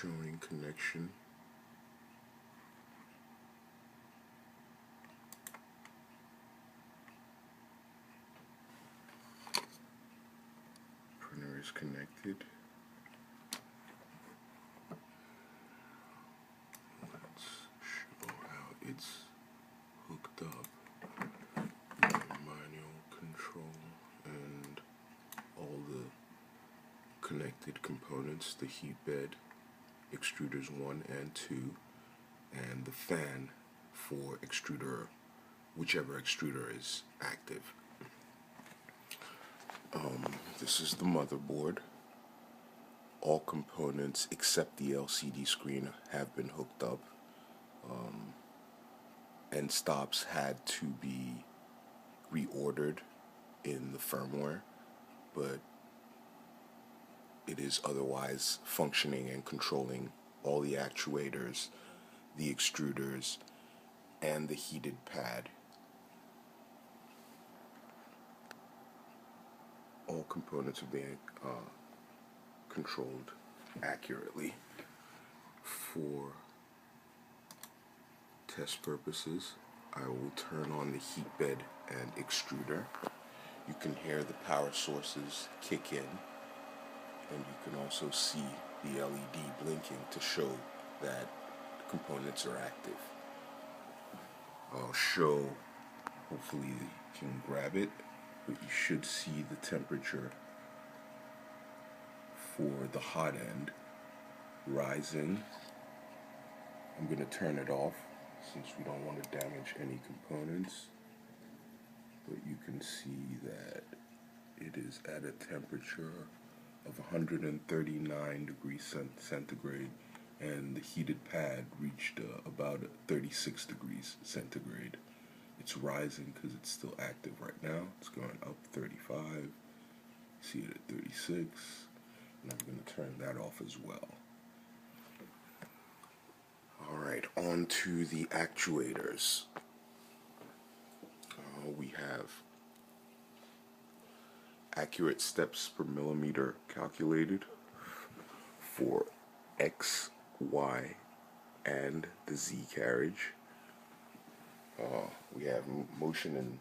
showing connection. Printer is connected. Let's show how it's hooked up. Manual control and all the connected components, the heat bed, extruders 1 and 2, and the fan for extruder, whichever extruder is active. This is the motherboard. All components except the LCD screen have been hooked up. End stops had to be reordered in the firmware, but it is otherwise functioning and controlling all the actuators, the extruders, and the heated pad. All components are being controlled accurately. For test purposes, I will turn on the heat bed and extruder. You can hear the power sources kick in, and you can also see the LED blinking to show that components are active. I'll show, hopefully you can grab it, but you should see the temperature for the hot end rising. I'm going to turn it off since we don't want to damage any components, but you can see that it is at a temperature of 139 degrees centigrade, and the heated pad reached about 36 degrees centigrade. It's rising because it's still active right now. It's going up 35. See it at 36, and I'm going to turn that off as well. Alright, on to the actuators. We have accurate steps per millimeter calculated for X, Y, and the Z carriage. We have motion in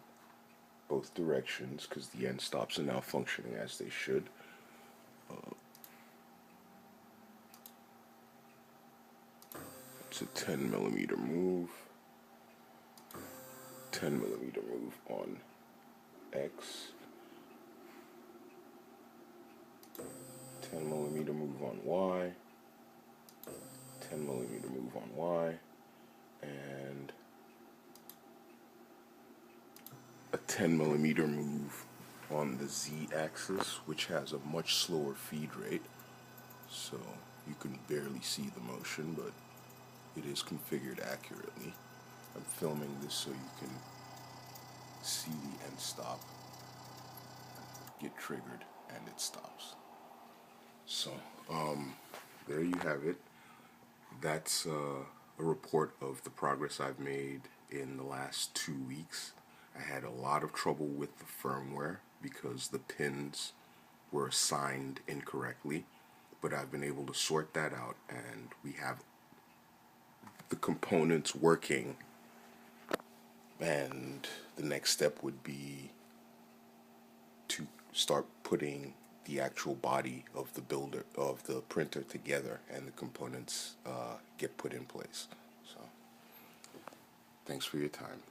both directions because the end stops are now functioning as they should. It's a 10 millimeter move, 10 millimeter move on X, 10 millimeter move on Y, 10 millimeter move on Y, and a 10 millimeter move on the Z axis, which has a much slower feed rate, so you can barely see the motion, but it is configured accurately. I'm filming this so you can see the end stop get triggered and it stops. So there you have it. That's a report of the progress I've made in the last 2 weeks. I had a lot of trouble with the firmware because the pins were assigned incorrectly, but I've been able to sort that out, and we have the components working, and the next step would be to start putting the actual body of the printer together, and the components get put in place. So thanks for your time.